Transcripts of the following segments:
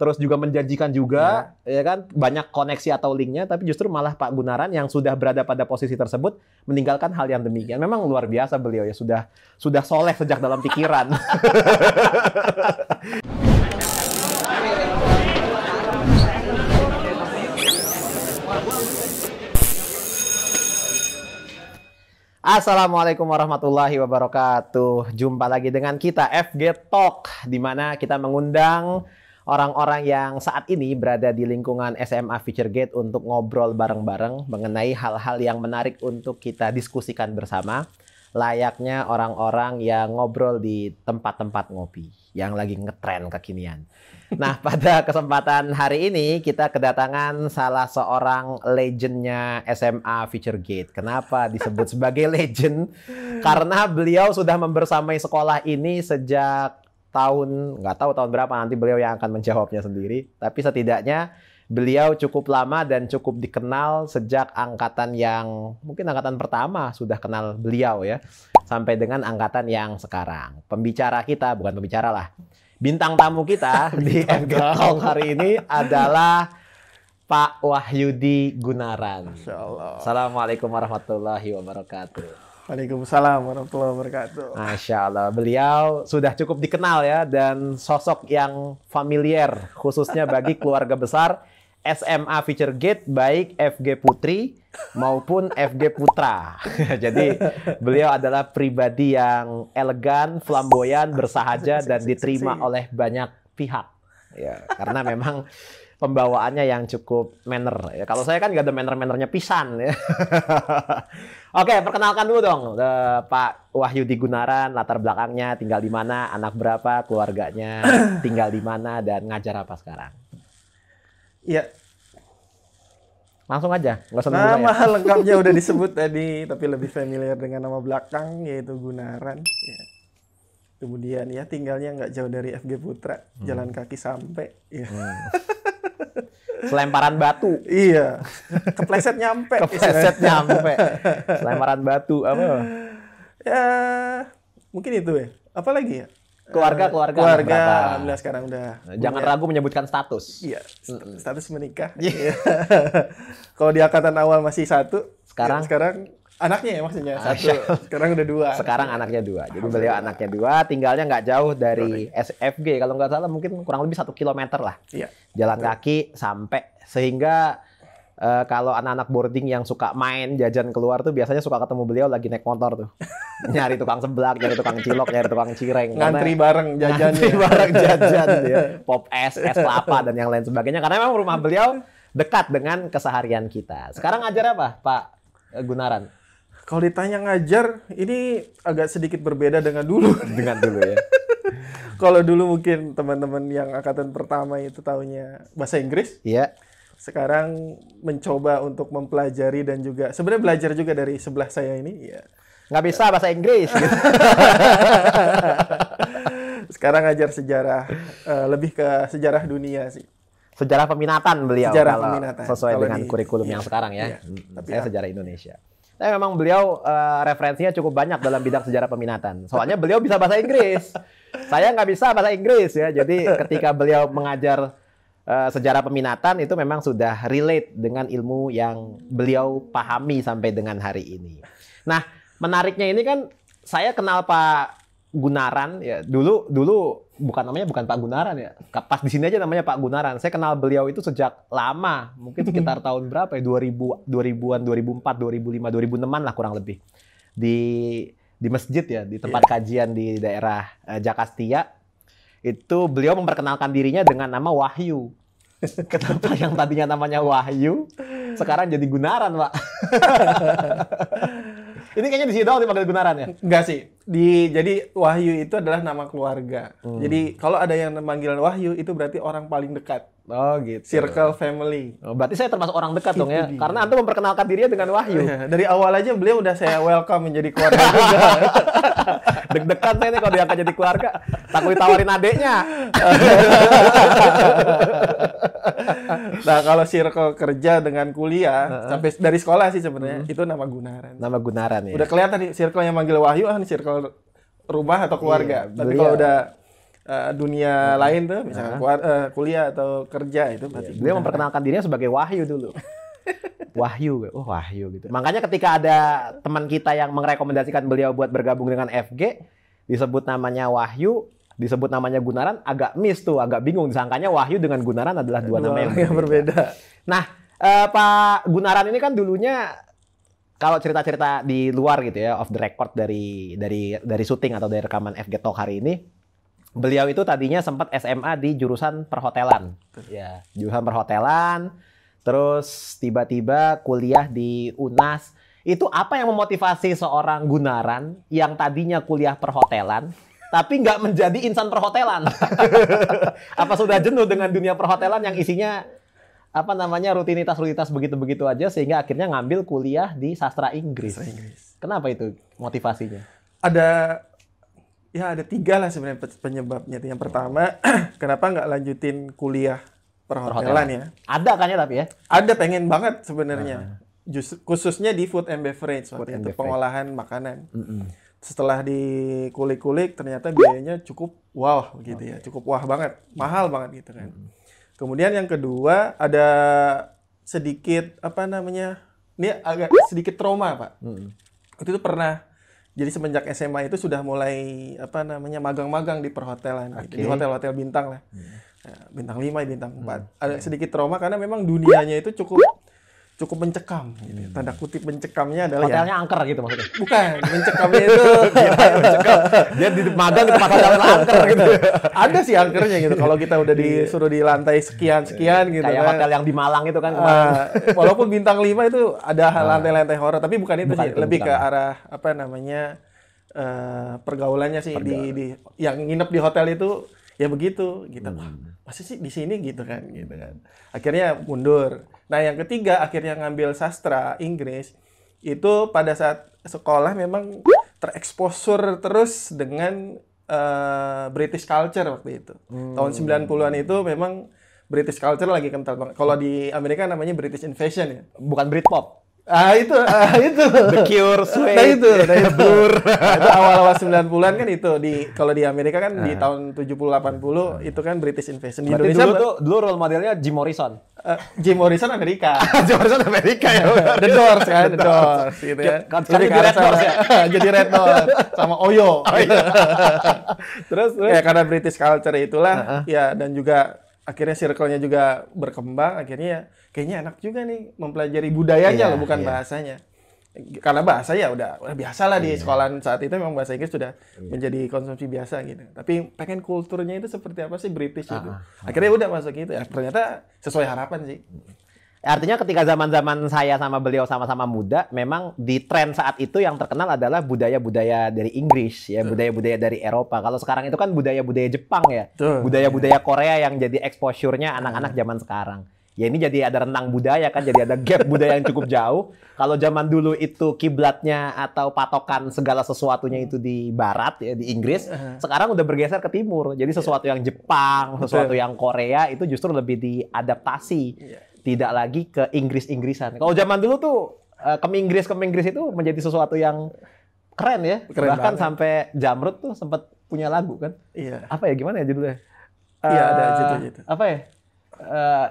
terus juga menjanjikan juga, ya kan, banyak koneksi atau linknya, tapi justru malah Pak Gunaran yang sudah berada pada posisi tersebut meninggalkan hal yang demikian. Memang luar biasa beliau ya, sudah soleh sejak dalam pikiran. Assalamualaikum warahmatullahi wabarakatuh. Jumpa lagi dengan kita FG Talk, di mana kita mengundang orang-orang yang saat ini berada di lingkungan SMA Futuregate untuk ngobrol bareng-bareng mengenai hal-hal yang menarik untuk kita diskusikan bersama, layaknya orang-orang yang ngobrol di tempat-tempat ngopi yang lagi ngetren kekinian. Nah, pada kesempatan hari ini kita kedatangan salah seorang legendnya SMA Futuregate. Kenapa disebut sebagai legend? Karena beliau sudah membersamai sekolah ini sejak nggak tahu tahun berapa, nanti beliau yang akan menjawabnya sendiri. Tapi setidaknya beliau cukup lama dan cukup dikenal sejak angkatan yang mungkin angkatan pertama sudah kenal beliau ya, sampai dengan angkatan yang sekarang. Pembicara kita, bukan pembicara lah, bintang tamu kita di FG Talk hari ini adalah Pak Wahyudi Gunaran. Assalamualaikum warahmatullahi wabarakatuh. Waalaikumsalam warahmatullahi wabarakatuh. Masya Allah, beliau sudah cukup dikenal ya, dan sosok yang familiar khususnya bagi keluarga besar SMA Futuregate, baik FG Putri maupun FG Putra. Jadi beliau adalah pribadi yang elegan, flamboyan, bersahaja, dan diterima oleh banyak pihak. Ya, karena memang pembawaannya yang cukup manner. Ya, kalau saya kan nggak ada manner-mannernya pisan. Ya. Oke, perkenalkan dulu dong Pak Wahyudi Gunaran, latar belakangnya, tinggal di mana, anak berapa, keluarganya, tinggal di mana, dan ngajar apa sekarang. Iya. Langsung aja, nggak usah nunggu Nama saya. lengkapnya udah disebut tadi, tapi lebih familiar dengan nama belakang, yaitu Gunaran. Ya. Kemudian ya tinggalnya nggak jauh dari FG Putra, jalan kaki sampai. Ya. Selemparan batu. Iya, kepleset nyampe. Kepleset nyampe. Selemparan batu, apa? Ya, mungkin itu ya. Apa lagi ya? Keluarga. Alhamdulillah sekarang udah. Jangan ragu menyebutkan status. Iya, status menikah. Iya. Kalau di angkatan awal masih satu, sekarang anaknya ya maksudnya satu. Sekarang udah dua. Sekarang anaknya dua. Jadi beliau anaknya dua, tinggalnya nggak jauh dari SFG. Kalau nggak salah mungkin kurang lebih 1 kilometer lah. Iya. Jalan kaki sampai, sehingga kalau anak-anak boarding yang suka main jajan keluar tuh biasanya suka ketemu beliau lagi naik motor tuh. Nyari tukang seblak, nyari tukang cilok, nyari tukang cireng. Ngantri bareng jajannya. Ngantri bareng jajan ya. Pop es kelapa, dan yang lain sebagainya. Karena memang rumah beliau dekat dengan keseharian kita. Sekarang ngajar apa, Pak Gunaran? Kalau ditanya ngajar, ini agak sedikit berbeda dengan dulu. Dengan dulu ya. Kalau dulu mungkin teman-teman yang angkatan pertama itu taunya bahasa Inggris. Iya. Sekarang mencoba untuk mempelajari dan juga sebenarnya belajar juga dari sebelah saya ini. Ya. Nggak bisa bahasa Inggris gitu. Sekarang ngajar sejarah, lebih ke sejarah dunia sih. Sejarah peminatan beliau. Sejarah kalau peminatan. Sesuai Kalau dengan kurikulum yang sekarang ya. Iya. Tapi Saya sejarah Indonesia. Tapi memang beliau referensinya cukup banyak dalam bidang sejarah peminatan. Soalnya beliau bisa bahasa Inggris. Saya nggak bisa bahasa Inggris ya. Jadi ketika beliau mengajar sejarah peminatan itu memang sudah relate dengan ilmu yang beliau pahami sampai dengan hari ini. Nah, menariknya ini kan saya kenal Pak Gunaran ya. Dulu bukan Pak Gunaran ya. Pas di sini aja namanya Pak Gunaran. Saya kenal beliau itu sejak lama, mungkin sekitar tahun berapa ya? 2000-an, 2004, 2005, 2006-an lah kurang lebih. Di masjid ya, di tempat kajian di daerah Jakastia. Itu beliau memperkenalkan dirinya dengan nama Wahyu. Kenapa yang tadinya namanya Wahyu sekarang jadi Gunaran, Pak? Ini kayaknya di sini doang dipanggil Gunaran ya? Enggak sih. Jadi Wahyu itu adalah nama keluarga. Jadi kalau ada yang manggil Wahyu itu berarti orang paling dekat. Oh gitu. Circle family. Oh, berarti saya termasuk orang dekat dong ya? Dia. Karena Anda memperkenalkan dirinya dengan Wahyu. Ya, dari awal aja beliau udah saya welcome menjadi keluarga juga. Deg-degan saya nih kalau diangkat jadi keluarga. Takut ditawarin adeknya. Nah, kalau circle kerja dengan kuliah, sampai dari sekolah sih sebenarnya, itu nama Gunaran. Nama Gunaran ya? Udah kelihatan nih, circle yang manggil Wahyu, ini circle rumah atau keluarga. Iya, tapi kalau udah dunia lain tuh, misalnya kuliah atau kerja itu berarti. Beliau memperkenalkan dirinya sebagai Wahyu dulu. Wahyu, oh Wahyu gitu. Makanya ketika ada teman kita yang merekomendasikan beliau buat bergabung dengan FG, disebut namanya Wahyu, disebut namanya Gunaran, agak miss tuh, agak bingung. Disangkanya Wahyu dengan Gunaran adalah dua nama yang berbeda. Nah, Pak Gunaran ini kan dulunya kalau cerita-cerita di luar gitu ya, off the record dari syuting atau dari rekaman FG Talk hari ini, beliau itu tadinya sempat SMA di jurusan perhotelan. Ya, jurusan perhotelan. Terus tiba-tiba kuliah di UNAS. Itu apa yang memotivasi seorang Gunaran yang tadinya kuliah perhotelan, tapi nggak menjadi insan perhotelan? Apa sudah jenuh dengan dunia perhotelan yang isinya rutinitas begitu-begitu aja, sehingga akhirnya ngambil kuliah di sastra Inggris. Kenapa itu motivasinya? Ada 3 lah sebenarnya penyebabnya. Yang pertama, kenapa nggak lanjutin kuliah perhotelan ya? Ada kan ya tapi ya? Ada, pengen banget sebenarnya. Khususnya di food and beverage, pengolahan makanan. Setelah dikulik-kulik ternyata biayanya cukup wah gitu ya, cukup wah banget, mahal banget gitu kan. Kemudian yang kedua ada sedikit ini agak sedikit trauma Pak. Itu tuh pernah. Jadi semenjak SMA itu sudah mulai magang-magang di perhotelan, gitu, di hotel-hotel bintang lah. Bintang 5, bintang 4. Ada sedikit trauma karena memang dunianya itu cukup mencekam gitu. Tanda kutip mencekamnya adalah hotelnya angker gitu maksudnya. Bukan, mencekamnya itu dia di magang di tempat hotel angker gitu. Ada sih angkernya gitu. Kalau kita udah disuruh di lantai sekian gitu kayak hotel yang di Malang itu kan. Walaupun bintang 5 itu ada lantai-lantai horor, tapi bukan itu sih, lebih ke arah pergaulannya sih di yang nginep di hotel itu ya begitu gitu. Pasti sih di sini gitu kan. Akhirnya mundur. Nah, yang ketiga akhirnya ngambil sastra Inggris. Itu pada saat sekolah memang tereksposur terus dengan British culture waktu itu. Tahun 90-an itu memang British culture lagi kental banget. Kalau di Amerika namanya British Invasion ya. Bukan Britpop. Itu. The Cure, Suede, Blur. Itu awal-awal 90-an kan itu. Kalau di Amerika kan di tahun 70-80 itu kan British Invasion. Di Indonesia dulu role modelnya Jim Morrison. Jim Morrison Amerika. Jim Morrison Amerika ya. The Doors kan, The Doors gitu ya. Jadi Red Doors ya. Jadi Red Doors sama Oyo. Terus ya karena British culture itulah ya, dan juga akhirnya circle-nya juga berkembang, akhirnya kayaknya enak juga nih mempelajari budayanya loh, bukan bahasanya. Karena bahasa ya udah biasa lah di sekolahan saat itu, memang bahasa Inggris sudah menjadi konsumsi biasa gitu. Tapi pengen kulturnya itu seperti apa sih British itu. Akhirnya udah masuk gitu. Ya, ternyata sesuai harapan sih. Artinya ketika zaman-zaman saya sama beliau sama-sama muda, memang di tren saat itu yang terkenal adalah budaya-budaya dari Inggris ya, budaya-budaya dari Eropa. Kalau sekarang itu kan budaya-budaya Jepang ya, budaya-budaya Korea yang jadi exposure-nya anak-anak zaman sekarang. Ya ini jadi ada rentang budaya kan, jadi ada gap budaya yang cukup jauh. Kalau zaman dulu itu kiblatnya atau patokan segala sesuatunya itu di barat ya, di Inggris, sekarang udah bergeser ke timur. Jadi sesuatu yang Jepang, sesuatu yang Korea itu justru lebih diadaptasi. Tidak lagi ke Inggris-Inggrisan. Kalau zaman dulu tuh Keminggris itu menjadi sesuatu yang keren ya. Bahkan sampai Jamrud tuh sempat punya lagu kan. Iya. Apa ya, gimana ya judulnya? Iya, ada judul. Apa ya?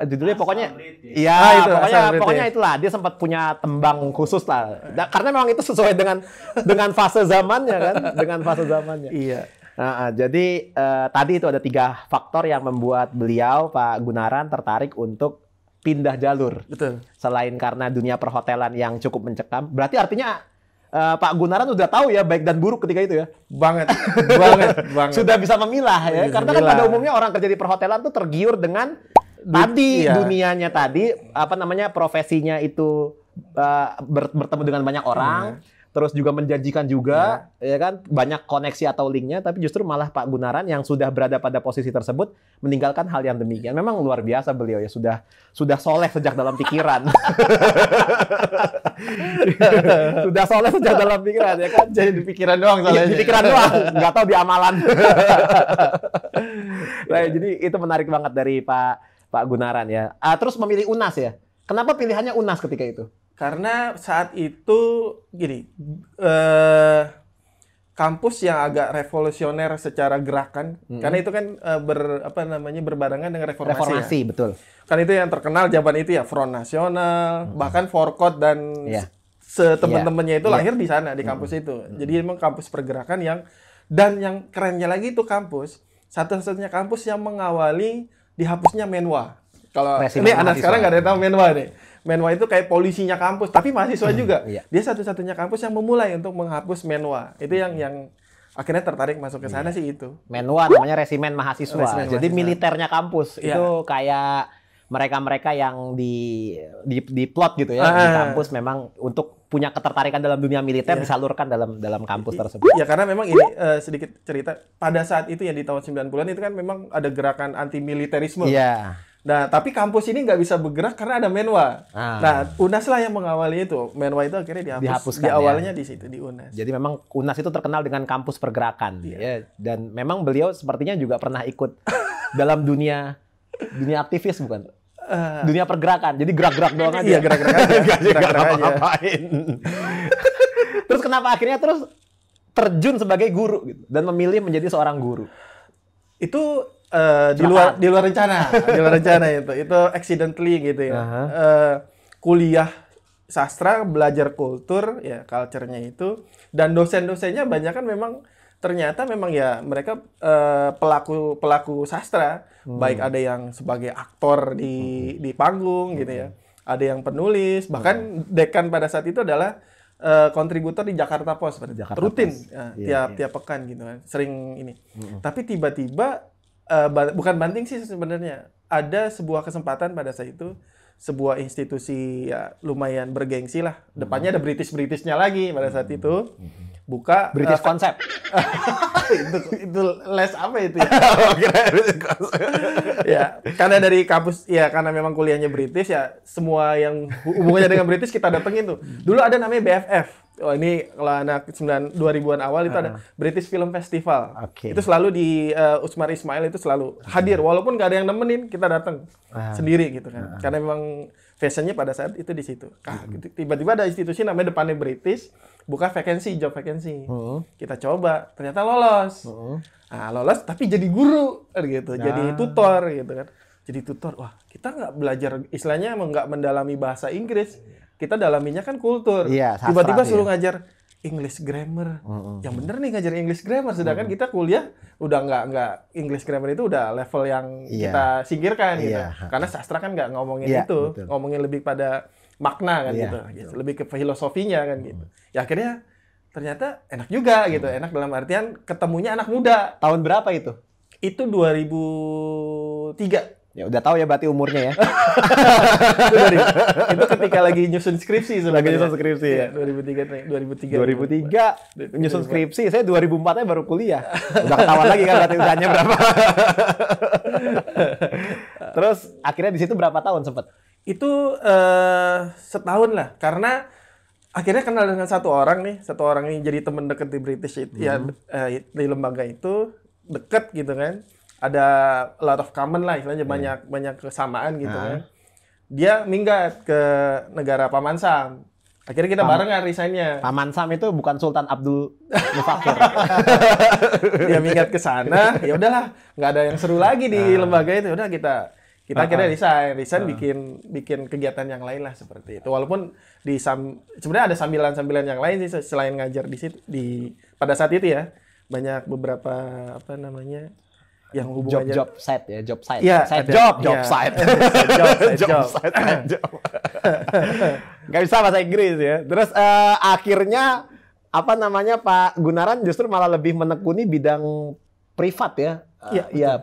Judulnya pokoknya pokoknya itulah, dia sempat punya tembang khusus lah. Karena memang itu sesuai dengan fase zamannya kan, dengan fase zamannya. Iya. Jadi tadi itu ada 3 faktor yang membuat beliau Pak Gunaran tertarik untuk pindah jalur. Betul. Selain karena dunia perhotelan yang cukup mencekam, berarti artinya Pak Gunaran udah tahu ya baik dan buruk ketika itu ya. Banget. Sudah bisa memilah ya. Karena kan pada umumnya orang kerja di perhotelan tuh tergiur dengan dunianya tadi, profesinya itu bertemu dengan banyak orang. Terus juga menjanjikan juga, ya kan, banyak koneksi atau linknya, tapi justru malah Pak Gunaran yang sudah berada pada posisi tersebut meninggalkan hal yang demikian. Memang luar biasa beliau ya, sudah soleh sejak dalam pikiran. Sudah soleh sejak dalam pikiran ya kan. Jadi di pikiran doang soalnya. Di pikiran doang, nggak tahu di amalan. Nah, jadi itu menarik banget dari Pak Gunaran ya. Terus memilih UNAS ya. Kenapa pilihannya UNAS ketika itu? Karena saat itu gini, kampus yang agak revolusioner secara gerakan, karena itu kan berbarengan dengan reformasi ya. Betul. Kan itu yang terkenal zaman itu ya, Front Nasional, bahkan Forkot dan teman-temannya itu lahir di sana, di kampus itu. Jadi memang kampus pergerakan dan yang kerennya lagi itu kampus, satu-satunya kampus yang mengawali dihapusnya Menwa. Kalau ini anak sekarang nggak ada yang tahu Menwa nih. Menwa itu kayak polisinya kampus, tapi mahasiswa juga. Dia satu-satunya kampus yang memulai untuk menghapus Menwa. Itu yang akhirnya tertarik masuk ke sana sih itu. Menwa namanya Resimen Mahasiswa. Jadi militernya kampus. Itu kayak mereka-mereka yang di plot gitu ya di kampus memang untuk punya ketertarikan dalam dunia militer disalurkan dalam kampus tersebut. Ya karena memang ini sedikit cerita pada saat itu ya di tahun 90-an itu kan memang ada gerakan anti militerisme. Iya. Nah, tapi kampus ini nggak bisa bergerak karena ada Menwa. Nah, UNAS lah yang mengawali itu. Menwa itu akhirnya dihapuskan. Di awalnya di situ, di UNAS. Jadi memang UNAS itu terkenal dengan kampus pergerakan. Ya. Dan memang beliau sepertinya juga pernah ikut dalam dunia aktivis, bukan? Dunia pergerakan. Jadi gerak-gerak doang aja. Iya, gerak-gerak aja. Gerak-gerak aja. Terus kenapa akhirnya terjun sebagai guru gitu, dan memilih menjadi seorang guru? Itu di luar rencana itu accidentally gitu ya. Kuliah sastra, belajar kultur ya, culture-nya itu, dan dosen-dosennya banyak kan memang ternyata memang ya mereka pelaku sastra, baik ada yang sebagai aktor di panggung gitu ya, ada yang penulis, bahkan dekan pada saat itu adalah kontributor di Jakarta Post rutin tiap pekan gitu kan, sering ini. Tapi tiba-tiba bukan banting sih sebenarnya. Ada sebuah kesempatan pada saat itu, sebuah institusi ya lumayan bergengsi lah. Depannya ada British-nya lagi pada saat itu. Buka British Concept. itu les apa itu ya? Ya, karena dari kampus ya, karena memang kuliahnya British ya, semua yang hubungannya dengan British kita datengin tuh. Dulu ada namanya BFF. Oh, ini kalau anak 2000-an awal itu ada British Film Festival. Itu selalu di Usmar Ismail itu selalu hadir, walaupun nggak ada yang nemenin, kita datang sendiri gitu kan. Karena memang fashionnya pada saat itu di situ. Tiba-tiba ada institusi namanya depannya British, buka job vacancy. Kita coba, ternyata lolos. Nah, lolos tapi jadi guru gitu, jadi tutor gitu kan. Jadi tutor, wah kita nggak belajar, istilahnya nggak mendalami bahasa Inggris. Kita dalaminya kan kultur. Tiba-tiba suruh ngajar English grammar. Yang bener nih ngajar English grammar. Sedangkan kita kuliah udah nggak English grammar itu udah level yang kita singkirkan gitu. Karena sastra kan nggak ngomongin itu. Betul. Ngomongin lebih pada makna kan gitu. Lebih ke filosofinya kan gitu. Ya akhirnya ternyata enak juga gitu. Enak dalam artian ketemunya anak muda. Tahun berapa itu? Itu 2003. Ya udah tahu ya berarti umurnya ya. Itu ketika lagi nyusun skripsi sebenarnya. Lagi nyusun skripsi ya. 2003 nyusun skripsi. Saya 2004-nya baru kuliah. Udah ketahuan lagi kan berarti usahanya berapa. Terus akhirnya di situ berapa tahun sempat? Itu setahun lah, karena akhirnya kenal dengan satu orang ini jadi teman dekat di British itu ya, di lembaga itu deket gitu kan. Ada a lot of common lah, istilahnya banyak kesamaan gitu kan. Dia minggat ke negara Paman Sam. Akhirnya kita barengan resign-nya. Paman Sam itu bukan Sultan Abdul Mufakir. Dia minggat ke sana, ya udahlah, nggak ada yang seru lagi di lembaga itu. Udah kita akhirnya resign bikin kegiatan yang lain lah seperti itu. Walaupun sebenarnya ada sambilan-sambilan yang lain sih selain ngajar di situ pada saat itu ya. Banyak beberapa yang hubungannya job site. Ya, side job. Nggak bisa bahasa Inggris ya. Terus akhirnya Pak Gunaran justru malah lebih menekuni bidang privat ya.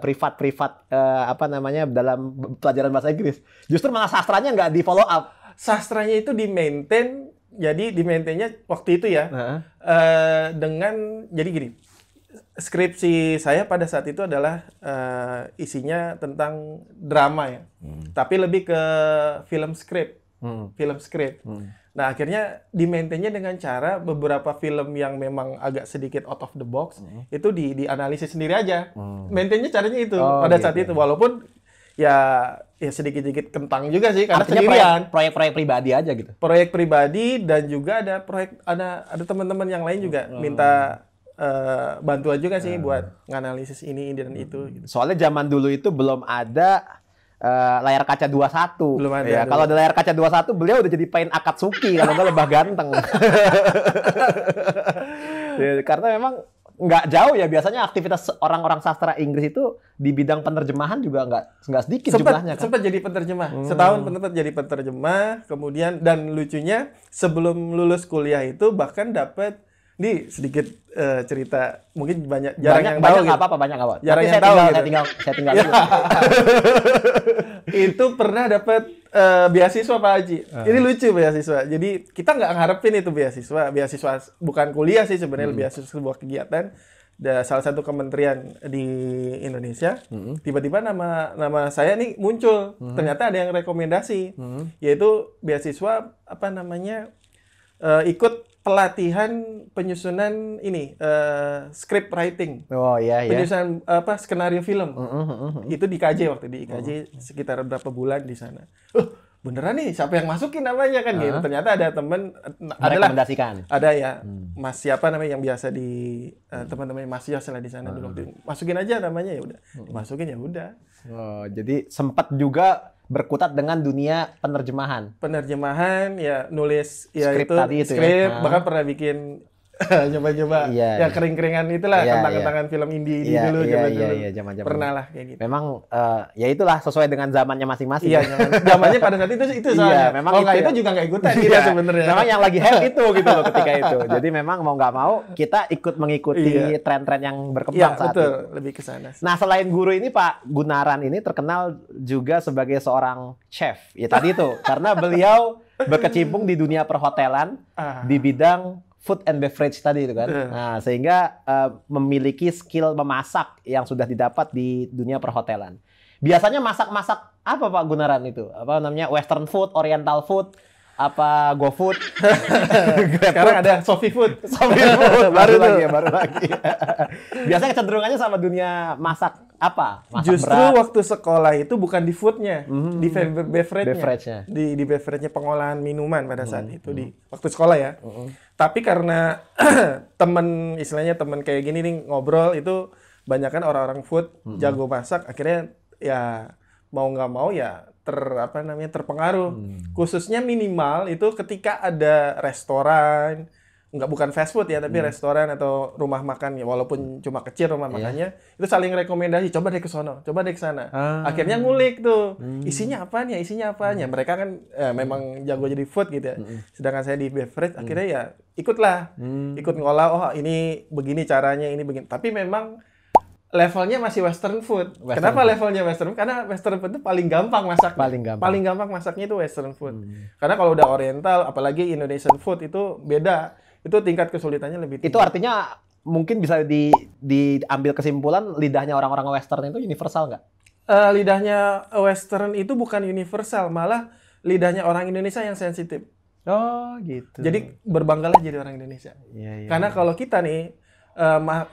Privat dalam pelajaran bahasa Inggris. Justru malah sastranya nggak di follow up. Sastranya itu di maintain. Jadi di maintainnya waktu itu ya dengan jadi gini. Skripsi saya pada saat itu adalah isinya tentang drama ya, tapi lebih ke film script. Nah akhirnya di-maintainnya dengan cara beberapa film yang memang agak sedikit out of the box itu dianalisis sendiri aja. Maintainnya caranya itu pada saat itu, walaupun ya sedikit-sedikit kentang juga sih karena artinya sendirian. Proyek-proyek pribadi aja gitu. Proyek pribadi dan juga ada teman-teman yang lain juga minta bantuan juga sih buat nganalisis ini dan itu. Gitu. Soalnya zaman dulu itu belum ada layar kaca 21. Belum ada. Ya, kalau ada layar kaca 21, beliau udah jadi Pain Akatsuki kalau nggak lebah ganteng. Ya, karena memang nggak jauh ya, biasanya aktivitas orang-orang sastra Inggris itu di bidang penerjemahan juga nggak sedikit jumlahnya kan? Sempat jadi penerjemah. Setahun jadi penerjemah, kemudian dan lucunya sebelum lulus kuliah itu bahkan dapat sedikit cerita, mungkin jarang yang tahu. Banyak apa-apa, banyak apa. Jarang yang tahu gitu. Saya tinggal dulu. Itu pernah dapat beasiswa Pak Haji. Ini lucu beasiswa. Jadi kita nggak ngarepin itu beasiswa bukan kuliah sih sebenarnya, beasiswa sebuah kegiatan. Salah satu kementerian di Indonesia, tiba-tiba nama saya nih muncul. Ternyata ada yang rekomendasi, yaitu beasiswa ikut pelatihan penyusunan script writing. Oh iya. Penyusunan skenario film. Itu di IKJ waktu di IKJ sekitar berapa bulan di sana. Beneran nih, siapa yang masukin namanya kan gitu. Ternyata ada teman merekomendasikan. Ada ya, Mas siapa namanya yang biasa di teman-teman Mas Yos lah di sana dulu. Masukin aja namanya, ya udah. Dimasukin ya udah. Oh, jadi sempat juga berkutat dengan dunia penerjemahan. Penerjemahan ya, nulis ya skrip itu tadi itu skrip, ya. Bahkan pernah bikin coba-coba ya kering-keringan itulah, kentang-kentangan film indie dulu zaman-zaman. Pernah lah kayak gitu. Memang ya itulah sesuai dengan zamannya masing-masing. Iya, zamannya pada saat itu soalnya. Memang kalau nggak itu juga nggak ikutan kita sebenarnya. Memang yang lagi hype itu gitu loh ketika itu. Jadi memang mau nggak mau kita ikut mengikuti tren-tren yang berkembang saat betul, itu. lebih ke sana. Nah, selain guru ini Pak Gunaran ini terkenal juga sebagai seorang chef. Ya tadi itu karena beliau berkecimpung di dunia perhotelan di bidang food and beverage tadi itu kan. Nah, sehingga memiliki skill memasak yang sudah didapat di dunia perhotelan. Biasanya masak-masak apa Pak Gunaran itu? Apa namanya? Western food, Oriental food, apa GoFood? Sekarang ada Sofi Food. baru lagi. Biasanya kecenderungannya sama dunia masak apa? Masak justru berat. Waktu sekolah itu bukan di foodnya, di beverage-nya. Di beverage-nya, pengolahan minuman pada saat itu di waktu sekolah ya. Tapi karena temen kayak gini nih ngobrol itu banyak kan orang-orang food jago masak, akhirnya ya mau nggak mau ya terpengaruh. Khususnya minimal itu ketika ada restoran, bukan fast food ya, tapi restoran atau rumah makan ya, walaupun cuma kecil rumah makannya, itu saling rekomendasi, coba deh ke sono, coba deh ke sana. Akhirnya ngulik tuh, isinya apaan ya. Mereka kan memang jago jadi food gitu ya. Sedangkan saya di beverage, akhirnya ya ikut ngolah, oh ini begini caranya, ini begini. Tapi memang levelnya masih Western food. Kenapa levelnya Western? Karena Western food itu paling gampang masaknya. Paling gampang masaknya itu Western food. Karena kalau udah Oriental, apalagi Indonesian food itu beda. Itu tingkat kesulitannya lebih tinggi. Itu artinya mungkin bisa diambil kesimpulan lidahnya orang-orang Western itu universal nggak? Lidahnya Western itu bukan universal, malah lidahnya orang Indonesia yang sensitif. Oh gitu. Jadi berbanggalah jadi orang Indonesia. Karena kalau kita nih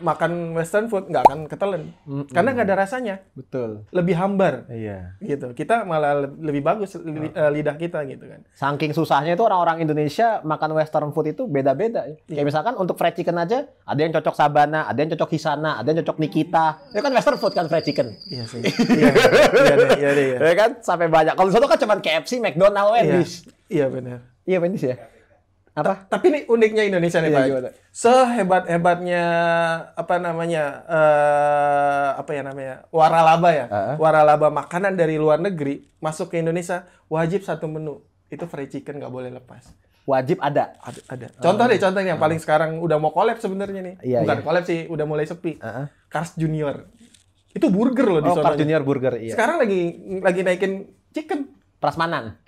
makan Western food nggak akan ketelen, karena nggak ada rasanya. Betul. Lebih hambar. Iya. Gitu. Kita malah lebih bagus lidah kita gitu kan. Saking susahnya itu orang-orang Indonesia makan Western food itu beda-beda. Kayak misalkan untuk fried chicken aja, ada yang cocok Sabana, ada yang cocok Hisana, ada yang cocok Nikita. Itu kan Western food kan fried chicken. Iya sih. Iya deh. Ya kan sampai banyak. Kalau di sana kan cuma KFC, McDonald, Wendy's. Iya benar. Iya Wendy's ya. Apa? Tapi nih uniknya Indonesia nih Pak. Sehebat-hebatnya waralaba ya. Waralaba makanan dari luar negeri masuk ke Indonesia wajib satu menu. Itu fried chicken nggak boleh lepas. Wajib ada. Ada. Contoh yang paling sekarang udah mau collab sebenarnya nih. Bukan collab sih, udah mulai sepi. Cars Junior. Itu burger loh di sana. Cars Junior burger, iya. Sekarang lagi naikin chicken. Prasmanan.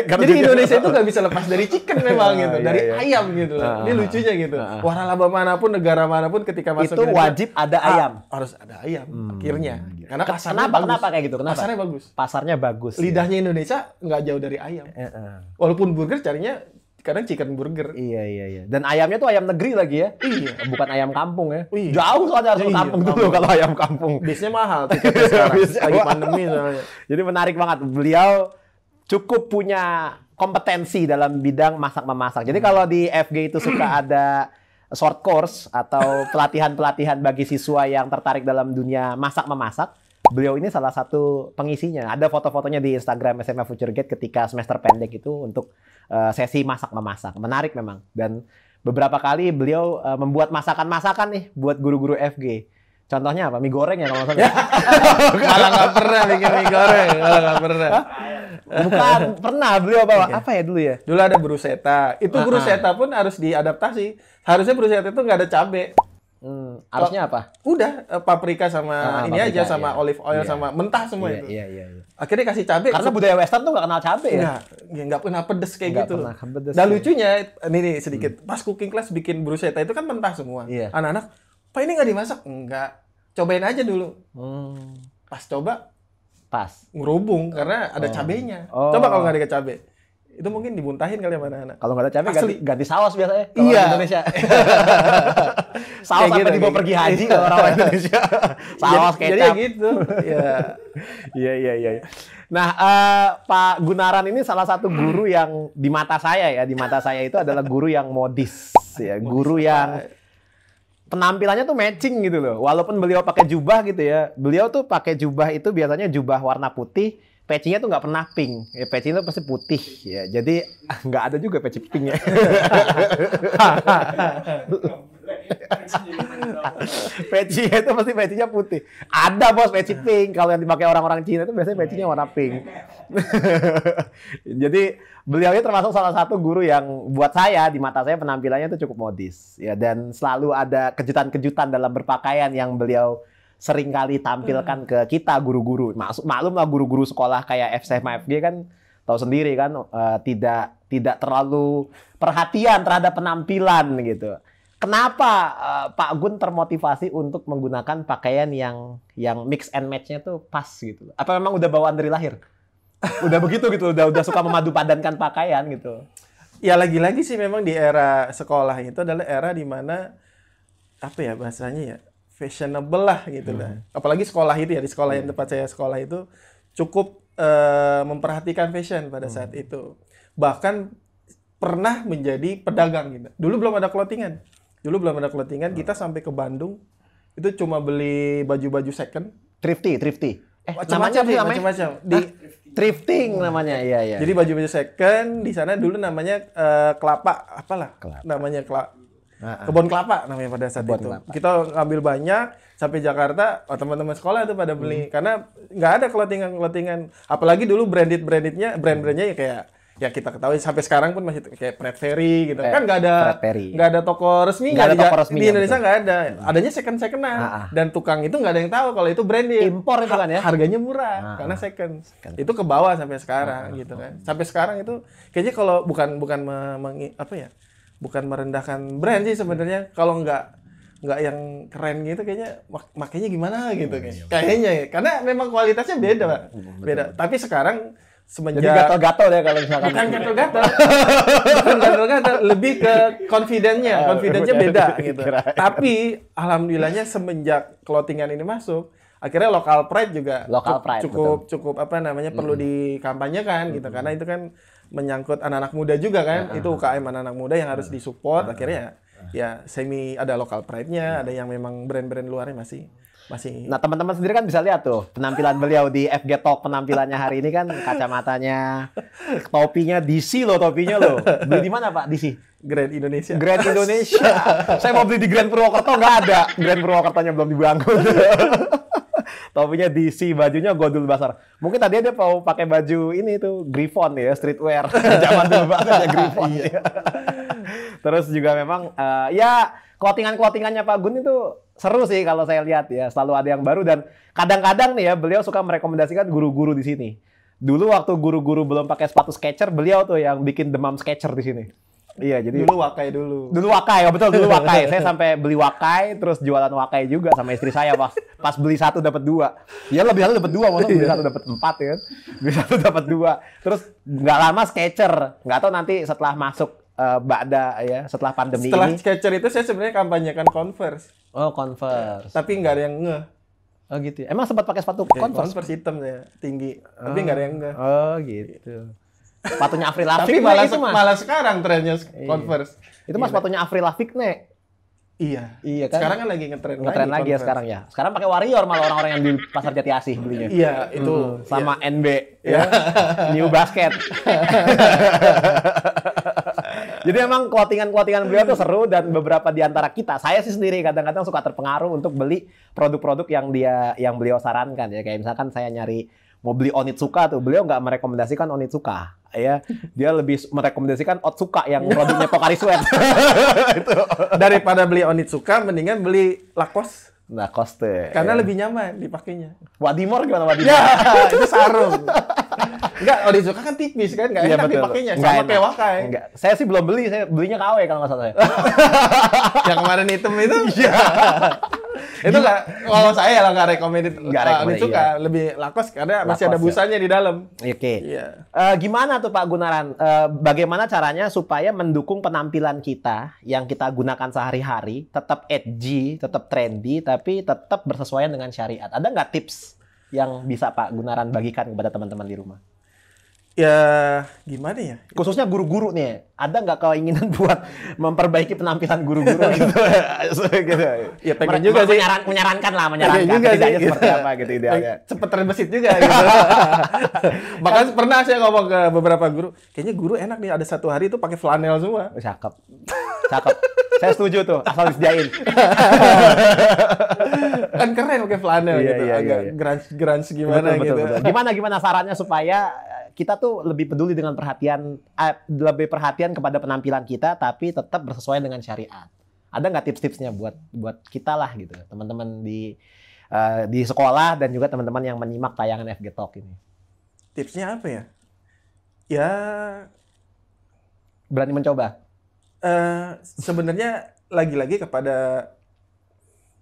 Jadi Indonesia itu nggak bisa lepas dari chicken memang gitu, dari ayam gitu. Ini lucunya gitu. Waralaba manapun, negara manapun ketika masuk itu wajib ada ayam. Harus ada ayam akhirnya. Karena pasarnya bagus. Kenapa kayak gitu? Kenapa? Pasarnya bagus. Pasarnya bagus. Lidahnya Indonesia nggak jauh dari ayam. Walaupun burger carinya kadang chicken burger. Iya. Dan ayamnya tuh ayam negeri lagi ya. Iya. Bukan ayam kampung ya. Iya. Jauh soalnya harus kampung dulu kalau ayam kampung. Biasanya mahal tiketnya sekarang. Lagi pandemi soalnya. Jadi menarik banget. Beliau cukup punya kompetensi dalam bidang masak-memasak. Jadi kalau di FG itu suka ada short course atau pelatihan-pelatihan bagi siswa yang tertarik dalam dunia masak-memasak. Beliau ini salah satu pengisinya. Ada foto-fotonya di Instagram SMA Future Gate ketika semester pendek itu untuk sesi masak-memasak. Menarik memang. Dan beberapa kali beliau membuat masakan-masakan nih buat guru-guru FG. Contohnya apa? Mie goreng ya kalau nggak salah. Malah nggak pernah bikin mie goreng. Malah nggak pernah. Bukan, pernah beliau bawa. Apa ya dulu ya? Dulu ada bruschetta. Itu bruschetta pun harus diadaptasi. Harusnya bruschetta itu nggak ada cabai. Harusnya apa? Udah paprika sama ini paprika, aja sama iya. olive oil Iya. sama mentah semua itu. Iya. Akhirnya kasih cabai. Karena budaya Western tuh nggak kenal cabai ya. Nggak pernah pedes kayak Nggak gitu. pernah pedes, Dan ya. lucunya ini nih sedikit. Pas cooking class bikin bruschetta itu kan mentah semua. Iya. Anak-anak, Pak ini nggak dimasak? Enggak. Cobain aja dulu. Pas coba Pas. ngerubung karena ada cabenya. Oh. Coba kalau nggak ada cabai. Itu mungkin dimuntahin kali sama anak-anak. Kalau nggak ada cabai Asli. ganti saus biasanya. Kalau Iya. orang Indonesia. Saus Kayak sampai gitu, dibawa kayak pergi gitu. haji kalau orang Indonesia. Saus Jadi kecap. gitu. Ya. Iya. Nah, Pak Gunaran ini salah satu guru yang di mata saya ya, di mata saya itu adalah guru yang modis ya, guru yang penampilannya tuh matching gitu loh. Walaupun beliau pakai jubah gitu ya, beliau tuh pakai jubah itu biasanya jubah warna putih, pecinya tuh nggak pernah pink. Ya, pecinya tuh pasti putih ya. Jadi nggak ada juga peci pink ya. Pecinya itu pasti pecinya putih. Ada bos peci pink. Kalau yang dipakai orang-orang Cina itu biasanya pecinya warna pink. Jadi beliau ini termasuk salah satu guru yang buat saya di mata saya penampilannya itu cukup modis ya, dan selalu ada kejutan-kejutan dalam berpakaian yang beliau sering kali tampilkan ke kita guru-guru. Maklum lah guru-guru sekolah kayak SMA FG kan tahu sendiri kan tidak terlalu perhatian terhadap penampilan gitu. Kenapa Pak Gun termotivasi untuk menggunakan pakaian yang mix and match-nya tuh pas gitu? Apa memang udah bawaan dari lahir? Udah begitu gitu, udah suka memadu padankan pakaian gitu. Ya lagi-lagi sih memang di era sekolah itu adalah era di mana apa ya bahasanya ya, fashionable lah gitu lah. Apalagi sekolah itu ya, di sekolah yang tempat saya sekolah itu cukup memperhatikan fashion pada saat itu. Bahkan pernah menjadi pedagang gitu. Dulu belum ada clothingan. Kita sampai ke Bandung itu cuma beli baju-baju second. Thrifty. Macam-macam. Thrifting namanya, iya. Jadi baju-baju second di sana dulu namanya kelapa, apalah namanya kebun kelapa namanya pada saat itu. Kelapa. Kita ngambil banyak sampai Jakarta, teman-teman sekolah tuh pada beli karena nggak ada clothingan. Apalagi dulu brandnya ya kayak ya kita ketahui sampai sekarang pun masih kayak Fred Perry gitu. Kan nggak ada toko resmi di Indonesia, nggak ada. Adanya second-secondan. Dan tukang itu nggak ada yang tahu kalau itu branded. Impor itu kan ya. Harganya murah karena second. Itu ke bawah sampai sekarang gitu kan. Sampai sekarang itu kayaknya kalau bukan merendahkan brand sih sebenarnya, kalau nggak yang keren gitu kayaknya makanya gimana gitu kayaknya ya. Karena memang kualitasnya beda. Tapi sekarang semenjak jadi gatal-gatal ya kalau misalkan bukan gatal-gatal, lebih ke confidence-nya beda gitu. Tapi alhamdulillahnya semenjak clothingan ini masuk, akhirnya local pride juga cukup perlu dikampanyekan gitu, karena itu kan menyangkut anak-anak muda juga kan. Itu UKM anak-anak muda yang harus disupport. Akhirnya ya semi ada local pride-nya, ada yang memang brand-brand luarnya masih. Nah, teman-teman sendiri kan bisa lihat tuh penampilan beliau di FG Talk, penampilannya hari ini kan kacamatanya, topinya DC loh, Beli di mana Pak DC? Grand Indonesia. Saya mau beli di Grand Purwokerto, nggak ada. Grand Purwokertonya belum dibangun. Topinya DC, bajunya Godul Basar. Mungkin tadi dia mau pakai baju ini tuh Griffon ya, streetwear. Zaman dulu banget ya Griffon. Terus juga memang ya clothingan-clothingannya Pak Gun itu seru sih kalau saya lihat ya. Selalu ada yang baru, dan kadang-kadang nih ya beliau suka merekomendasikan guru-guru di sini. Dulu waktu guru-guru belum pakai sepatu Skechers, beliau tuh yang bikin demam Skechers di sini. Iya, jadi dulu Wakai dulu. Dulu Wakai, betul, dulu Wakai. Saya sampai beli Wakai, terus jualan Wakai juga sama istri saya pas beli satu dapat dua. Ya lebih satu dapat dua, maksudnya beli satu dapat 4 ya kan. Beli satu dapat 2. Terus nggak lama Skechers. Nggak tahu nanti setelah masuk setelah pandemi setelah ini. Skechers itu saya sebenarnya kampanyekan Converse. Oh, Converse. Tapi nggak ada yang ngeh. Oh gitu ya. Emang sempat pakai sepatu Converse? Converse hitam ya, tinggi. Tapi nggak ada yang ngeh. Oh gitu. Sepatunya Avril Tapi Lavigne itu malah sekarang trennya Converse. Itu mas sepatunya Avril Lavigne. Iya. Iya kan? Sekarang kan lagi ngetren lagi ya sekarang ya. Sekarang pakai Warrior malah orang-orang yang di Pasar Jati Asih belinya. Iya, itu sama NB ya. New Basket. Jadi emang clothingan beliau tuh seru dan beberapa di antara kita, saya sih sendiri kadang-kadang suka terpengaruh untuk beli produk-produk yang beliau sarankan ya. Kayak misalkan saya nyari mau beli Onitsuka tuh, beliau nggak merekomendasikan Onitsuka ya. Dia lebih merekomendasikan Otsuka yang produknya Pocari Sweat. Itu. Daripada beli Onitsuka mendingan beli Lacoste. Lacoste. Karena lebih nyaman dipakainya. Wadimor gimana Wadimor? Ya, itu sarung. Enggak, Onitsuka kan tipis kan, enggak enak dipakainya. Sama kayak Wakai. Enggak. Saya sih belum beli, saya belinya KW kalau nggak salah saya. Yang kemarin hitam itu? Iya. Itu nggak, kalau saya lah nggak recommended. Onitsuka, lebih Lacoste karena masih ada busanya di dalam. Oke. Iya. Gimana tuh Pak Gunaran? Bagaimana caranya supaya mendukung penampilan kita yang kita gunakan sehari-hari tetap edgy, tetap trendy, tapi tetap bersesuaian dengan syariat? Ada nggak tips yang bisa Pak Gunaran bagikan kepada teman-teman di rumah? Ya, gimana ya? Khususnya guru-guru nih, ada nggak keinginan buat memperbaiki penampilan guru-guru gitu? Ya pengen juga sih. Menyarankan juga sih, seperti apa gitu idealnya. Cepet terbesit juga gitu. Bahkan pernah saya ngomong ke beberapa guru, kayaknya guru enak nih ada satu hari itu pakai flanel semua. Cakep. Saya setuju tuh, asal disediain. Kan keren pakai flanel gitu, agak grunge gimana gitu. Betul. Gimana sarannya supaya kita tuh lebih peduli dengan lebih perhatian kepada penampilan kita, tapi tetap bersesuaian dengan syariat. Ada nggak tips-tipsnya buat kita lah gitu, teman-teman di sekolah dan juga teman-teman yang menyimak tayangan FG Talk ini? Tipsnya apa ya? Ya berani mencoba. Sebenarnya lagi-lagi kepada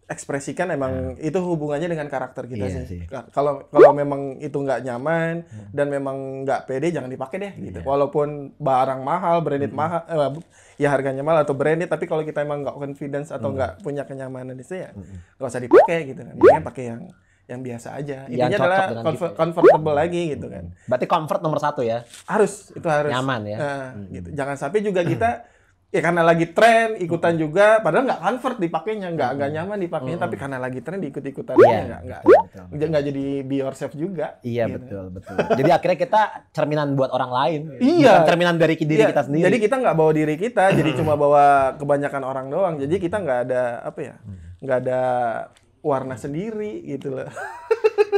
ekspresikan emang itu hubungannya dengan karakter kita sih. Kalau memang itu nggak nyaman dan memang nggak pede, jangan dipakai deh gitu. Walaupun barang mahal, branded mahal, ya harganya mahal atau branded, tapi kalau kita emang nggak confidence atau nggak punya kenyamanan itu ya nggak usah dipakai gitu kan. Jangan pakai yang biasa aja. Intinya adalah comfortable lagi gitu kan. Berarti comfort nomor 1 ya? Itu harus. Nyaman ya? Gitu. Jangan sampai juga kita ya karena lagi tren ikutan juga, padahal nggak comfort dipakainya, nggak nyaman dipakainya, tapi karena lagi tren diikut-ikutan nggak jadi be yourself juga. Iya gitu. betul. Jadi akhirnya kita cerminan buat orang lain. Iya. Cerminan dari diri kita sendiri. Jadi kita nggak bawa diri kita, jadi cuma bawa kebanyakan orang doang. Jadi kita nggak ada nggak ada warna sendiri gitu loh.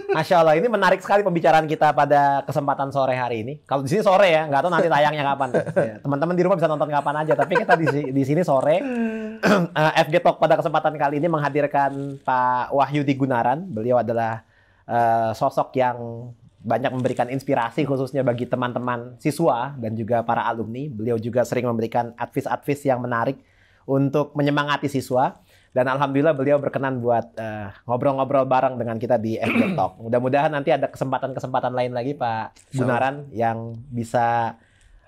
Masya Allah, ini menarik sekali pembicaraan kita pada kesempatan sore hari ini. Kalau di sini sore ya, nggak tahu nanti tayangnya kapan. Ya, teman-teman di rumah bisa nonton kapan aja, tapi kita di sini sore. FG Talk pada kesempatan kali ini menghadirkan Pak Wahyudi Gunaran. Beliau adalah sosok yang banyak memberikan inspirasi khususnya bagi teman-teman siswa dan juga para alumni. Beliau juga sering memberikan advice-advice yang menarik untuk menyemangati siswa. Dan alhamdulillah beliau berkenan buat ngobrol-ngobrol bareng dengan kita di FG Talk. Mudah-mudahan nanti ada kesempatan-kesempatan lain lagi Pak Gunaran yang bisa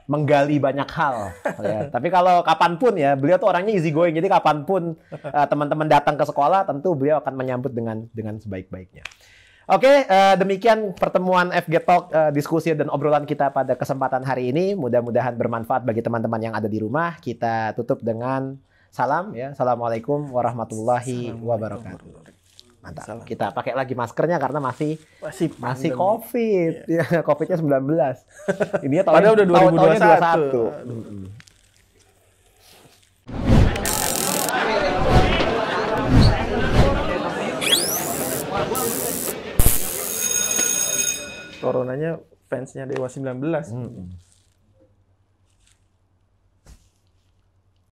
menggali banyak hal. Ya. Tapi kalau kapanpun ya, beliau tuh orangnya easy going. Jadi kapanpun teman-teman datang ke sekolah, tentu beliau akan menyambut dengan sebaik-baiknya. Oke, demikian pertemuan FG Talk, diskusi dan obrolan kita pada kesempatan hari ini. Mudah-mudahan bermanfaat bagi teman-teman yang ada di rumah. Kita tutup dengan salam ya. Assalamualaikum warahmatullahi wabarakatuh. Mantap. Kita pakai lagi maskernya karena masih COVID. Ya, COVID-nya 19. Ini padahal udah 2021. Coronanya fansnya Dewa 19.